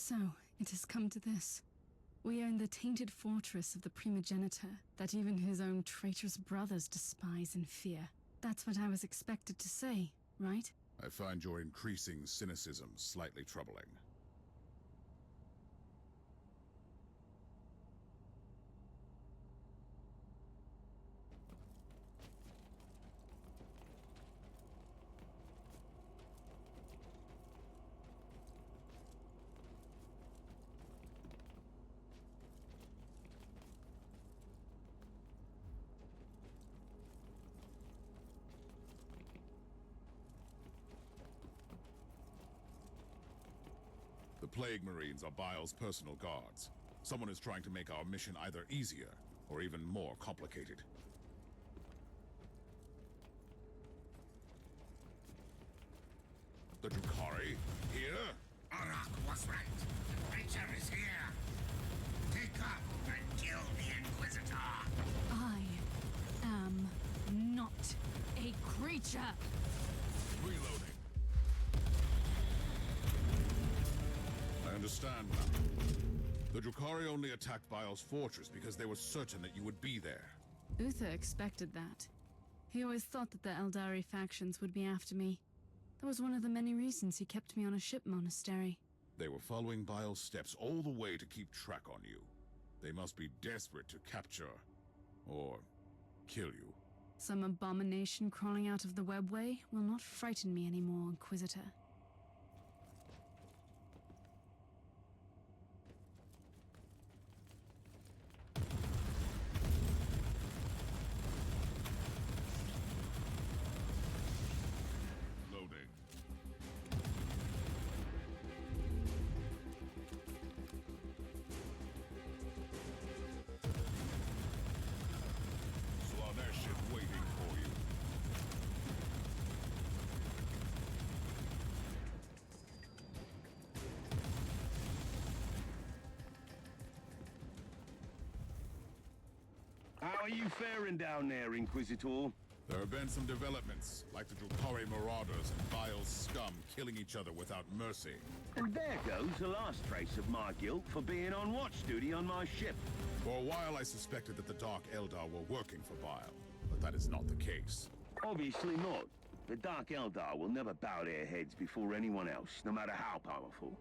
So, it has come to this. We own the tainted fortress of the primogenitor that even his own traitorous brothers despise and fear. That's what I was expected to say, right? I find your increasing cynicism slightly troubling. The Plague Marines are Bile's personal guards. Someone is trying to make our mission either easier or even more complicated. The Drukhari here? Arak was right. The creature is here. Take up and kill the Inquisitor. I am not a creature. Reloading. I understand now. The Drukhari only attacked Bile's fortress because they were certain that you would be there. Uther expected that. He always thought that the Eldari factions would be after me. That was one of the many reasons he kept me on a ship monastery. They were following Bile's steps all the way to keep track on you. They must be desperate to capture or kill you. Some abomination crawling out of the webway will not frighten me anymore, Inquisitor. Loading. Slanesh is waiting for you. How are you faring down there, Inquisitor? There have been some developments, like the Drukhari marauders and Bile's scum killing each other without mercy. And there goes the last trace of my guilt for being on watch duty on my ship. For a while I suspected that the Dark Eldar were working for Bile, but that is not the case. Obviously not. The Dark Eldar will never bow their heads before anyone else, no matter how powerful.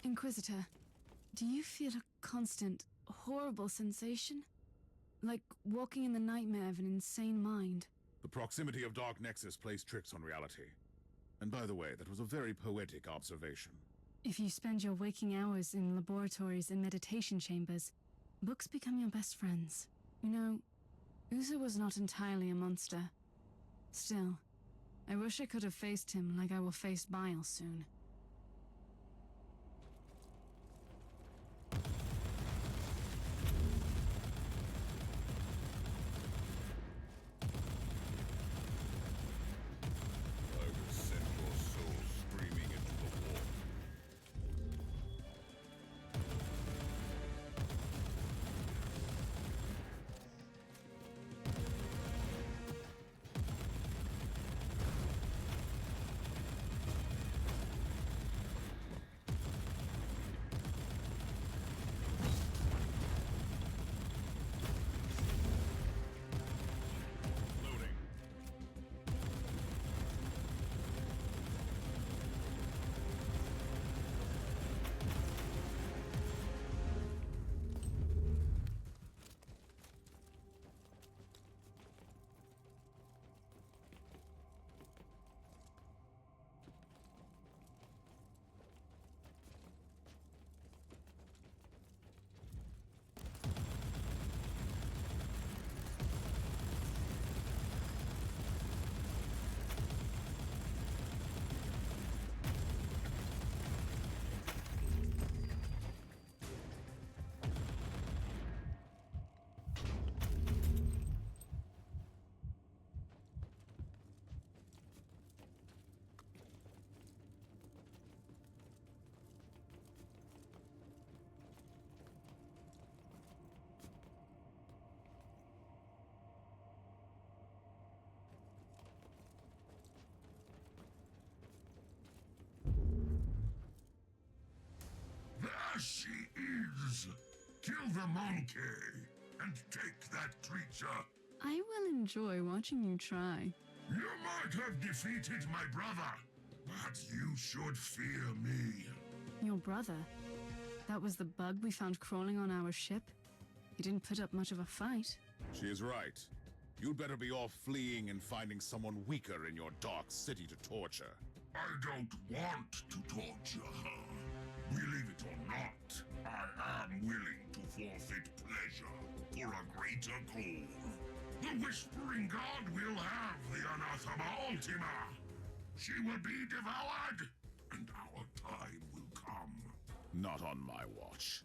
Inquisitor, do you feel a constant, horrible sensation? Like walking in the nightmare of an insane mind? The proximity of Dark Nexus plays tricks on reality. And by the way, that was a very poetic observation. If you spend your waking hours in laboratories and meditation chambers, books become your best friends. You know, Uzo was not entirely a monster. Still, I wish I could have faced him like I will face Bile soon. I will send your soul screaming into the wall. Loading. There she is! Kill the monkey and take that creature. I will enjoy watching you try. You might have defeated my brother, but you should fear me. Your brother? That was the bug we found crawling on our ship? He didn't put up much of a fight. She is right. You'd better be off fleeing and finding someone weaker in your dark city to torture. I don't want to torture her. Believe it or not, I am willing to forfeit pleasure for a greater goal. The Whispering God will have the Anathema Ultima. She will be devoured, and our time will come. Not on my watch.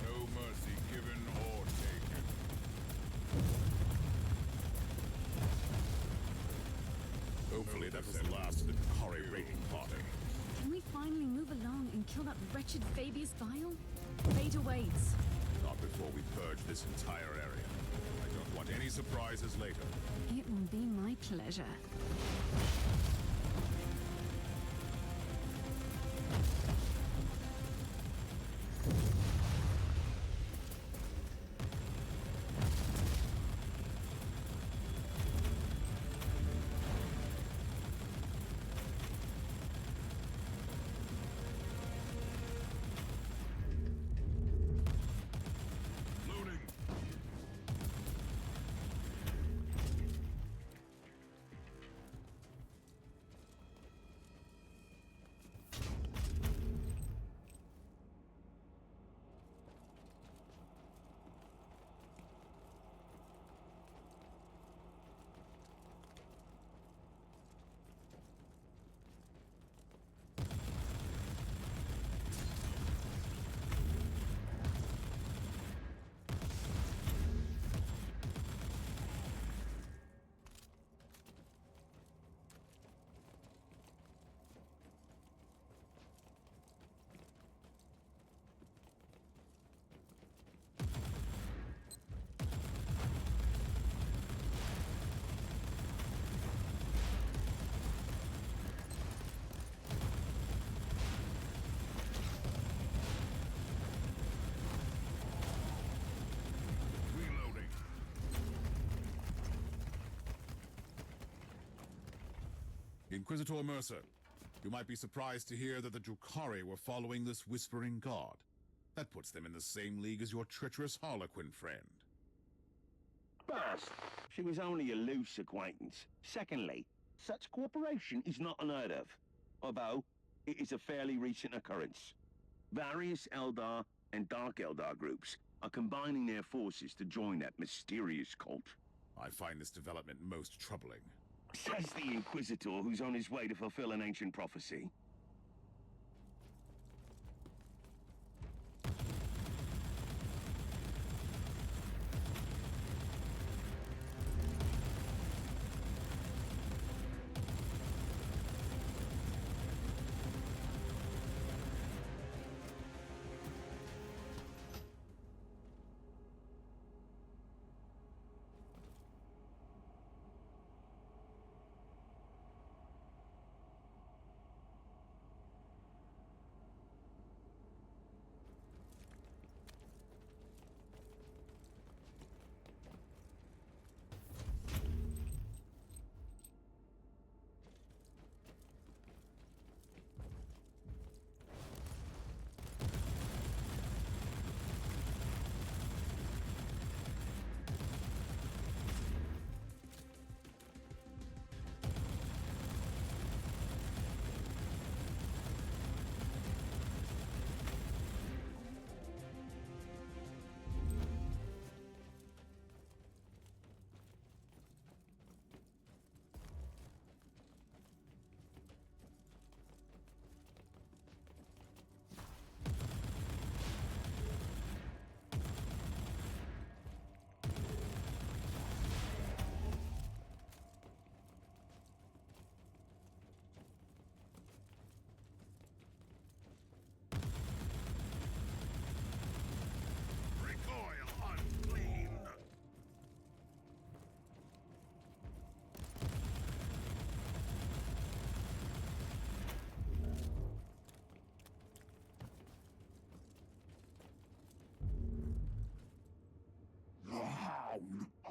No mercy given or taken. Hopefully that was the last of the Kari raiding party. Can we finally move along and kill that wretched Fabius Bile? Fate awaits. Not before we purge this entire area. I don't want any surprises later. It will be my pleasure. Loading. Inquisitor Mercer, you might be surprised to hear that the Drukhari were following this Whispering God. That puts them in the same league as your treacherous Harlequin friend. First, she was only a loose acquaintance. Secondly, such cooperation is not unheard of, although it is a fairly recent occurrence. Various Eldar and Dark Eldar groups are combining their forces to join that mysterious cult. I find this development most troubling. Says the Inquisitor who's on his way to fulfill an ancient prophecy.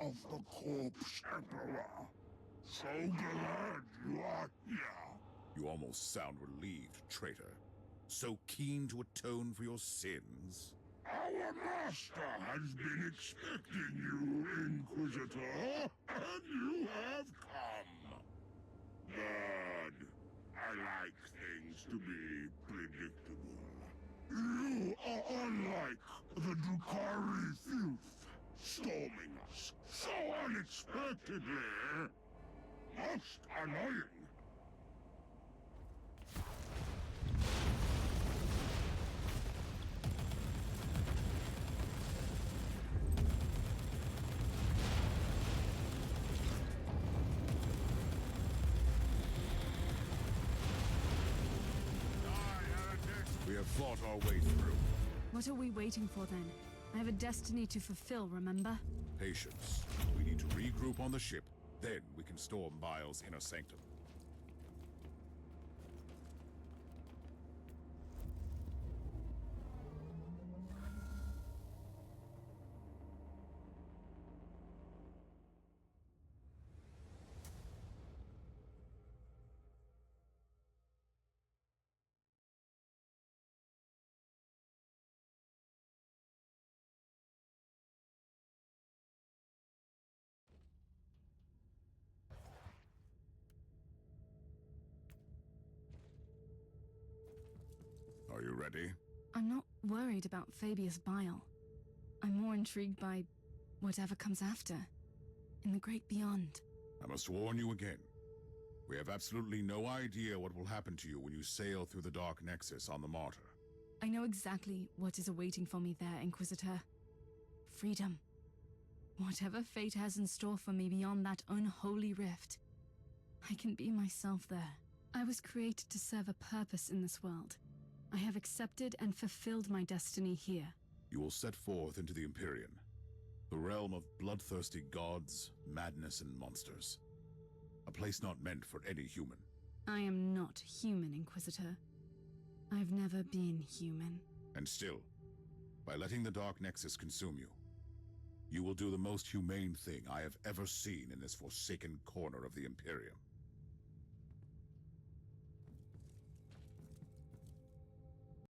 Of the Corpse Emperor. So glad you are here. You almost sound relieved, traitor. So keen to atone for your sins. Our master has been expecting you, Inquisitor, and you have come. Good. I like things to be predictable. You are unlike the Drukhari filth, storming us so unexpectedly. Most annoying. We have fought our way through. What are we waiting for then? I have a destiny to fulfill, remember? Patience. We need to regroup on the ship, then we can storm Bile's inner sanctum. Are you ready? I'm not worried about Fabius Bile. I'm more intrigued by whatever comes after, in the great beyond. I must warn you again. We have absolutely no idea what will happen to you when you sail through the Dark Nexus on the Martyr. I know exactly what is awaiting for me there, Inquisitor. Freedom. Whatever fate has in store for me beyond that unholy rift, I can be myself there. I was created to serve a purpose in this world. I have accepted and fulfilled my destiny here. You will set forth into the Imperium, the realm of bloodthirsty gods, madness, and monsters. A place not meant for any human. I am not human, Inquisitor. I've never been human. And still, by letting the Dark Nexus consume you, you will do the most humane thing I have ever seen in this forsaken corner of the Imperium.